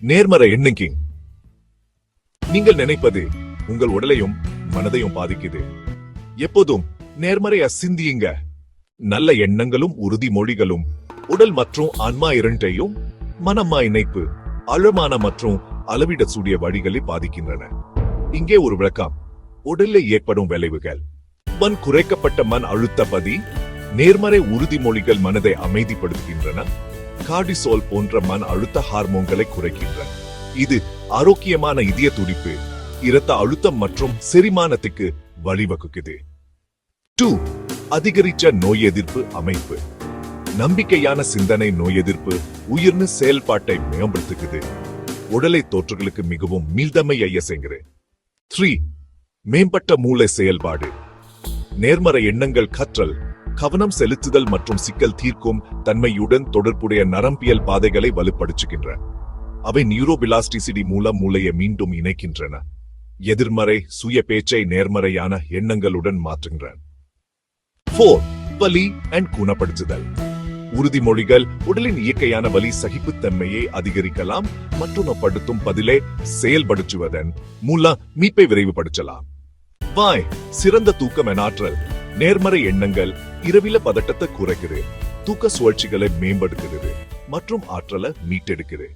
நேர்மறை எண்ணிங். நீங்கள் நினைப்பது உங்கள் உடலையும் மனதையும் பாதிக்குது. எப்போதும் நேர்மறையா சிந்தியுங்க. நல்ல எண்ணங்களும் உறுதிமொழிகளும் உடல் மற்றும் ஆன்மா இரண்டையும் மனமா இணைப்பு ஆழமான மற்றும் அளவிடக்கூடிய வழிகளை பாதிக்கின்றன. இங்கே ஒரு விளக்கம். உடலில் ஏற்படும் விளைவுகள். மண் குறைக்கப்பட்ட மன அழுத்த பதி. நேர்மறை உறுதிமொழிகள் மனதை அமைதிப்படுத்துகின்றன. கார்டிசோல் போன்ற மன அழுத்த ஹார்மோன்களை குறைக்கின்றன. இது ஆரோக்கியமான இதய துடிப்பு, இரத்த அழுத்தம் மற்றும் செரிமானத்துக்கு வழிவகுக்குது. 2. அதிகரித்த நோய் எதிர்ப்பு அமைப்பு. நம்பிக்கையான சிந்தனை நோய் எதிர்ப்பு உயிர்னு செயல்பாட்டை மேம்படுத்துகிறது. உடலை தோற்றுகளுக்கு மிகவும் மீள்தமைய செய்கிறது. 3. மேம்பட்ட மூளை செயல்பாடு. நேர்மறை எண்ணங்கள் கற்றல், கவனம் செலுத்துதல் மற்றும் சிக்கல் தீர்க்கும் தன்மையுடன் தொடர்புடைய நரம்பியல் பாதைகளை வலுப்படுத்துகின்றன. அவை நியூரோபிளாஸ்டிசிட்டி மூலம் மூளையை மீண்டும் இணைக்கின்றன. எதிர்மறை சுய பேச்சை நேர்மறையான எண்ணங்களுடன் மாற்றுகின்றன. 4. வலி அண்ட் குணப்படுத்துதல். உறுதிமொழிகள் உடலின் இயற்கையான வலி சகிப்புத்தன்மையை அதிகரிக்கலாம் மற்றும் படுத்தும் பதிலை செயல்படுத்துவதன் மூலம் மீட்பை விரைவுபடுத்தலாம். சிறந்த தூக்கம் ஆற்றல். நேர்மறை எண்ணங்கள் இரவில பதட்டத்தை குறைக்கிறது, தூக்க சுழற்சிகளை மேம்படுத்துகிறது மற்றும் ஆற்றலை மீட்டெடுக்கிறது.